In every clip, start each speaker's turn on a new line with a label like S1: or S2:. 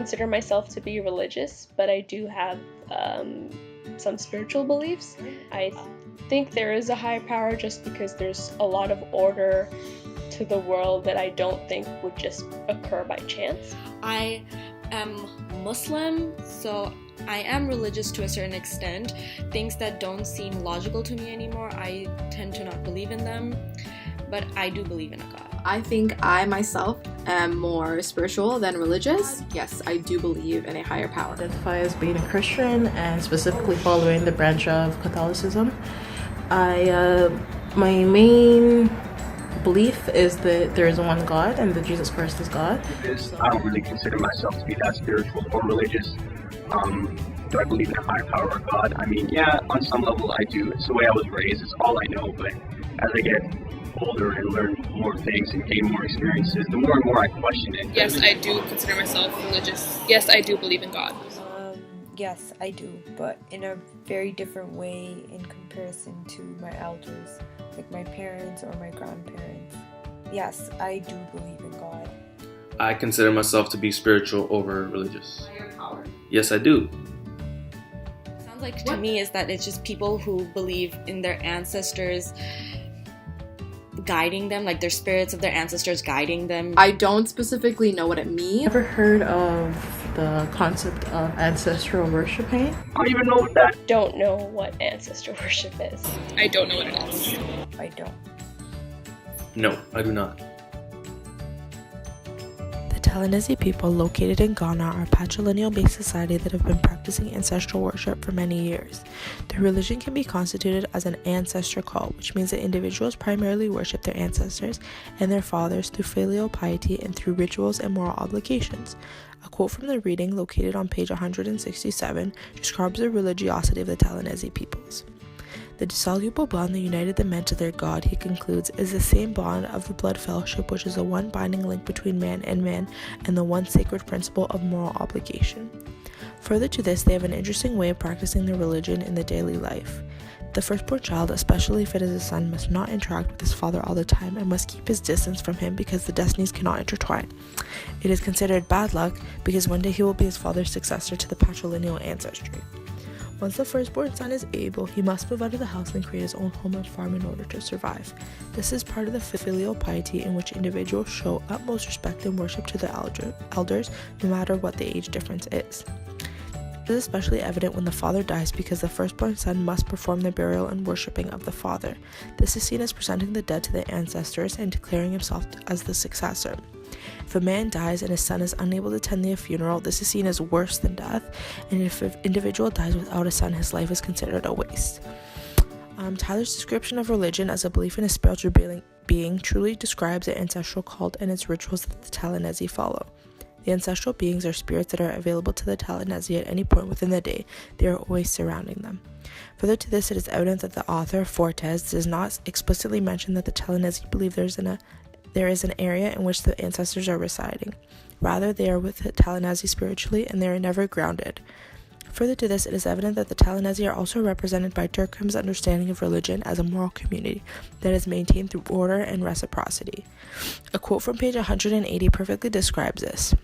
S1: consider myself to be religious, but I do have some spiritual beliefs. I think there is a higher power just because there's a lot of order to the world that I don't think would just occur by chance.
S2: I am Muslim, so I am religious to a certain extent. Things that don't seem logical to me anymore, I tend to not believe in them, but I do believe in a God.
S3: I think I myself am more spiritual than religious. Yes, I do believe in a higher power.
S4: I identify as being a Christian and specifically following the branch of Catholicism. My main belief is that there is one God and that Jesus Christ is God.
S5: I don't really consider myself to be that spiritual or religious. Do I believe in a higher power or God? I mean, yeah, on some level I do. It's the way I was raised. It's all I know. But as I get older and learn more things and gain more experiences, the more and more I question it.
S6: Yes, I do consider myself religious. Yes, I do believe in God.
S7: Yes, I do, but in a very different way in comparison to my elders, like my parents or my grandparents. Yes, I do believe in God.
S8: I consider myself to be spiritual over religious.
S2: Higher power.
S8: Yes, I do.
S2: Sounds like to me is that it's just people who believe in their ancestors guiding them, like their spirits of their ancestors guiding them.
S3: I don't specifically know what it means.
S4: Ever heard of the concept of ancestral worshiping?
S5: I don't even know what that.
S1: Don't know what ancestor worship is.
S6: I don't know what it is.
S7: I don't.
S8: No, I do not.
S9: The Telenezi people located in Ghana are a patrilineal-based society that have been practicing ancestral worship for many years. Their religion can be constituted as an ancestor cult, which means that individuals primarily worship their ancestors and their fathers through filial piety and through rituals and moral obligations. A quote from the reading located on page 167 describes the religiosity of the Telenezi peoples. The dissoluble bond that united the men to their God, he concludes, is the same bond of the blood fellowship, which is the one binding link between man, and the one sacred principle of moral obligation. Further to this, they have an interesting way of practicing their religion in the daily life. The firstborn child, especially if it is a son, must not interact with his father all the time and must keep his distance from him because the destinies cannot intertwine. It is considered bad luck because one day he will be his father's successor to the patrilineal ancestry. Once the firstborn son is able, he must move out of the house and create his own home and farm in order to survive. This is part of the filial piety in which individuals show utmost respect and worship to the elders, no matter what the age difference is. This is especially evident when the father dies because the firstborn son must perform the burial and worshipping of the father. This is seen as presenting the dead to the ancestors and declaring himself as the successor. If a man dies and his son is unable to attend the funeral, this is seen as worse than death, and if an individual dies without a son, his life is considered a waste. Tyler's description of religion as a belief in a spiritual being truly describes the ancestral cult and its rituals that the Telenezi follow. The ancestral beings are spirits that are available to the Telenezi at any point within the day. They are always surrounding them. Further to this, it is evident that the author, Fortes, does not explicitly mention that the Telenezi believe there is an area in which the ancestors are residing. Rather, they are with the Telenezi spiritually, and they are never grounded. Further to this, it is evident that the Telenezi are also represented by Durkheim's understanding of religion as a moral community that is maintained through order and reciprocity. A quote from page 180 perfectly describes this.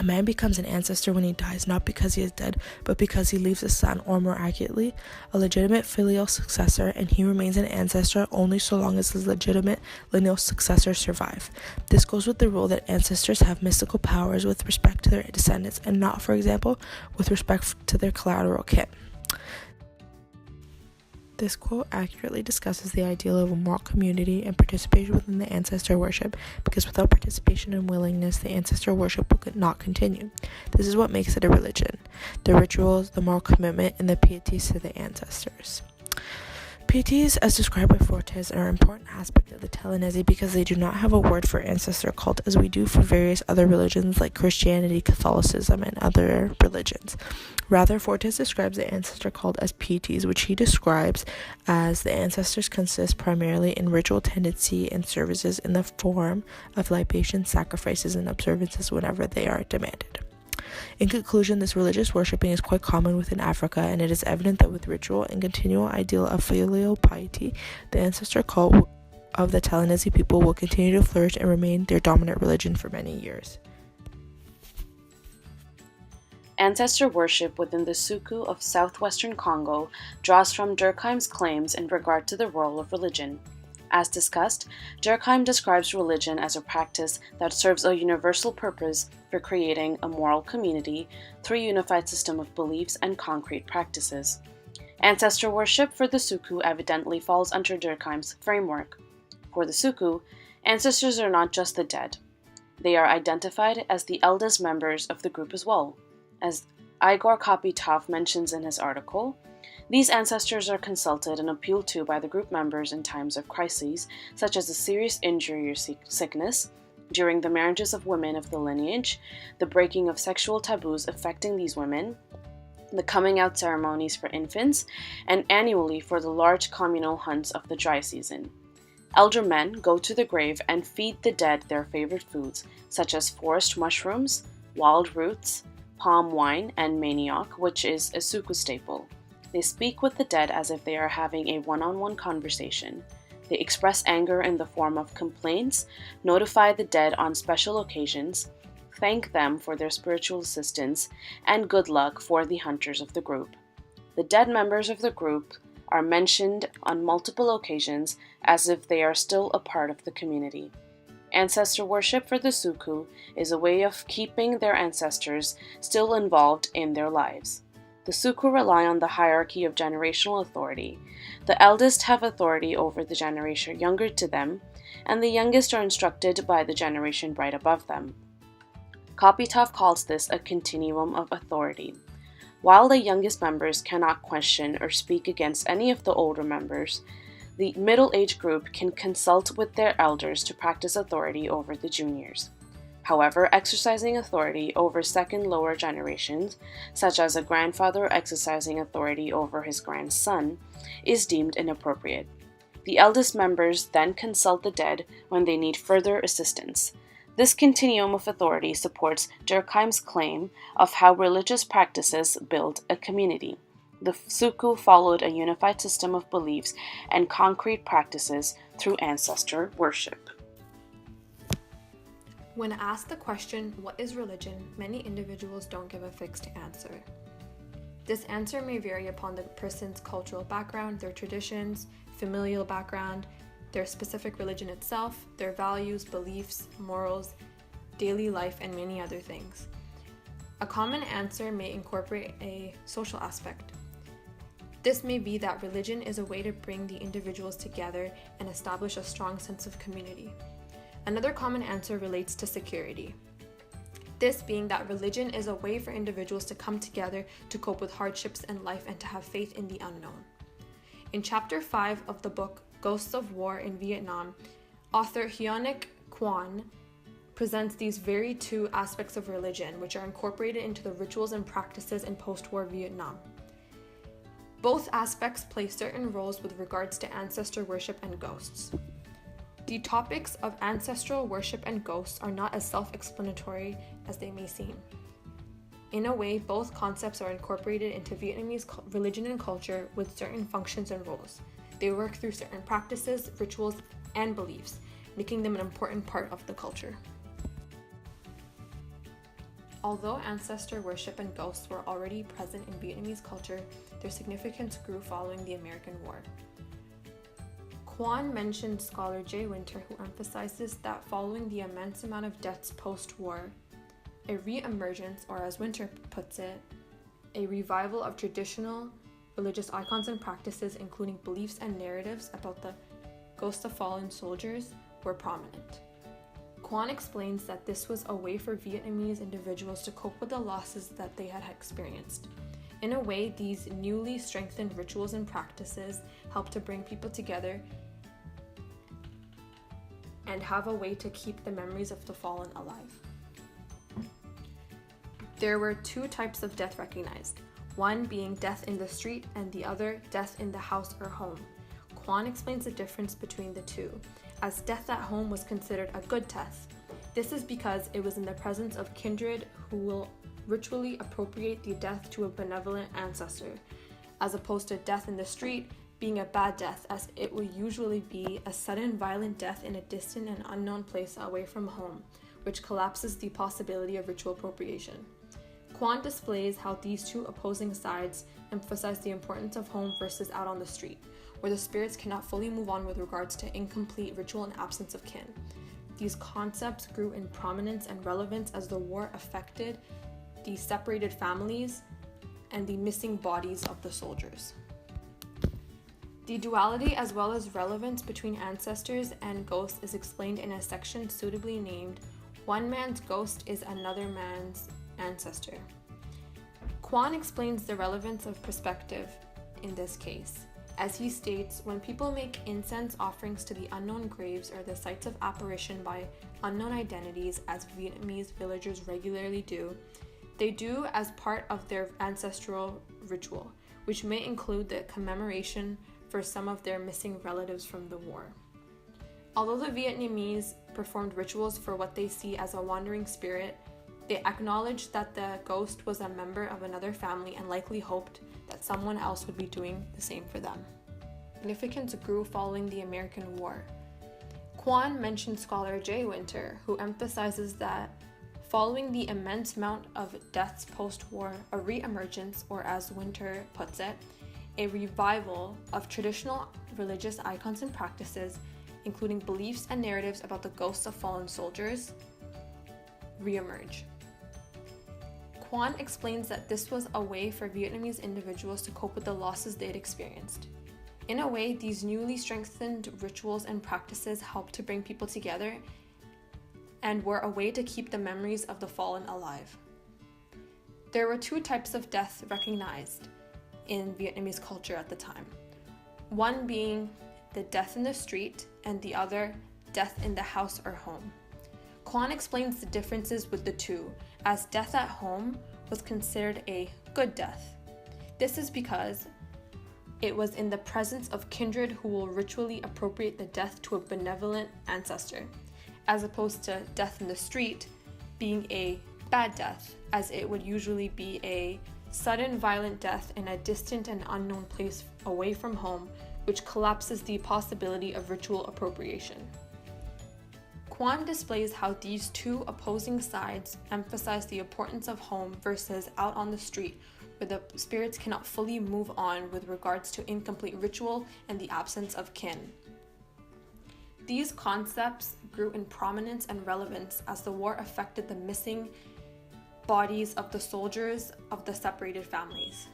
S9: A man becomes an ancestor when he dies, not because he is dead, but because he leaves a son, or more accurately, a legitimate filial successor, and he remains an ancestor only so long as his legitimate lineal successors survive. This goes with the rule that ancestors have mystical powers with respect to their descendants, and not, for example, with respect to their collateral kin. This quote accurately discusses the ideal of a moral community and participation within the ancestor worship, because without participation and willingness, the ancestor worship will not continue. This is what makes it a religion: the rituals, the moral commitment, and the pieties to the ancestors. Pieties, as described by Fortes, are an important aspect of the Telenezi because they do not have a word for ancestor cult as we do for various other religions like Christianity, Catholicism, and other religions. Rather, Fortes describes the ancestor cult as pieties, which he describes as the ancestors consist primarily in ritual tendency and services in the form of libations, sacrifices, and observances whenever they are demanded. In conclusion, this religious worshipping is quite common within Africa, and it is evident that with ritual and continual ideal of filial piety, the ancestor cult of the Telenezi people will continue to flourish and remain their dominant religion for many years.
S10: Ancestor worship within the Suku of southwestern Congo draws from Durkheim's claims in regard to the role of religion. As discussed, Durkheim describes religion as a practice that serves a universal purpose for creating a moral community through a unified system of beliefs and concrete practices. Ancestor worship for the Suku evidently falls under Durkheim's framework. For the Suku, ancestors are not just the dead. They are identified as the eldest members of the group as well. As Igor Kopytov mentions in his article, these ancestors are consulted and appealed to by the group members in times of crises, such as a serious injury or sickness, during the marriages of women of the lineage, the breaking of sexual taboos affecting these women, the coming out ceremonies for infants, and annually for the large communal hunts of the dry season. Elder men go to the grave and feed the dead their favorite foods, such as forest mushrooms, wild roots, palm wine, and manioc, which is a Suku staple. They speak with the dead as if they are having a one-on-one conversation. They express anger in the form of complaints, notify the dead on special occasions, thank them for their spiritual assistance, and good luck for the hunters of the group. The dead members of the group are mentioned on multiple occasions as if they are still a part of the community. Ancestor worship for the Suku is a way of keeping their ancestors still involved in their lives. The Suku rely on the hierarchy of generational authority. The eldest have authority over the generation younger to them, and the youngest are instructed by the generation right above them. Kopytov calls this a continuum of authority. While the youngest members cannot question or speak against any of the older members, the middle-aged group can consult with their elders to practice authority over the juniors. However, exercising authority over second lower generations, such as a grandfather exercising authority over his grandson, is deemed inappropriate. The eldest members then consult the dead when they need further assistance. This continuum of authority supports Durkheim's claim of how religious practices build a community. The Suku followed a unified system of beliefs and concrete practices through ancestor worship.
S3: When asked the question, what is religion, many individuals don't give a fixed answer. This answer may vary upon the person's cultural background, their traditions, familial background, their specific religion itself, their values, beliefs, morals, daily life, and many other things. A common answer may incorporate a social aspect. This may be that religion is a way to bring the individuals together and establish a strong sense of community. Another common answer relates to security. This being that religion is a way for individuals to come together to cope with hardships in life and to have faith in the unknown. In Chapter 5 of the book Ghosts of War in Vietnam, author Hyonik Kwan presents these very two aspects of religion, which are incorporated into the rituals and practices in post-war Vietnam. Both aspects play certain roles with regards to ancestor worship and ghosts. The topics of ancestral worship and ghosts are not as self-explanatory as they may seem. In a way, both concepts are incorporated into Vietnamese religion and culture with certain functions and roles. They work through certain practices, rituals, and beliefs, making them an important part of the culture. Although ancestor worship and ghosts were already present in Vietnamese culture, their significance grew following the American War. Kwan mentioned scholar Jay Winter, who emphasizes that following the immense amount of deaths post-war, a re-emergence, or as Winter puts it, a revival of traditional religious icons and practices, including beliefs and narratives about the ghosts of fallen soldiers, were prominent. Kwan explains that this was a way for Vietnamese individuals to cope with the losses that they had experienced. In a way, these newly strengthened rituals and practices help to bring people together and have a way to keep the memories of the fallen alive. There were two types of death recognized, one being death in the street and the other death in the house or home. Kwan explains the difference between the two, as death at home was considered a good death. This is because it was in the presence of kindred who will ritually appropriate the death to a benevolent ancestor, as opposed to death in the street being a bad death, as it will usually be a sudden violent death in a distant and unknown place away from home, which collapses the possibility of ritual appropriation. Kwan displays how these two opposing sides emphasize the importance of home versus out on the street, where the spirits cannot fully move on with regards to incomplete ritual and absence of kin. These concepts grew in prominence and relevance as the war affected the separated families and the missing bodies of the soldiers. The duality as well as relevance between ancestors and ghosts is explained in a section suitably named "One Man's Ghost is Another Man's Ancestor." Kwan explains the relevance of perspective in this case. As he states, when people make incense offerings to the unknown graves or the sites of apparition by unknown identities, as Vietnamese villagers regularly do, they do as part of their ancestral ritual, which may include the commemoration for some of their missing relatives from the war. Although the Vietnamese performed rituals for what they see as a wandering spirit, they acknowledged that the ghost was a member of another family and likely hoped that someone else would be doing the same for them. Significance grew following the American War. Kwan mentioned scholar Jay Winter, who emphasizes that following the immense amount of deaths post-war, a re-emergence, or as Winter puts it, a revival of traditional religious icons and practices, including beliefs and narratives about the ghosts of fallen soldiers, re-emerge. Kwan explains that this was a way for Vietnamese individuals to cope with the losses they'd experienced. In a way, these newly strengthened rituals and practices helped to bring people together and were a way to keep the memories of the fallen alive. There were two types of death recognized in Vietnamese culture at the time. One being the death in the street and the other death in the house or home. Kwan explains the differences with the two, as death at home was considered a good death. This is because it was in the presence of kindred who will ritually appropriate the death to a benevolent ancestor, as opposed to death in the street being a bad death, as it would usually be a sudden violent death in a distant and unknown place away from home, which collapses the possibility of ritual appropriation. Kwan displays how these two opposing sides emphasize the importance of home versus out on the street, where the spirits cannot fully move on with regards to incomplete ritual and the absence of kin. These concepts grew in prominence and relevance as the war affected the missing bodies of the soldiers of the separated families.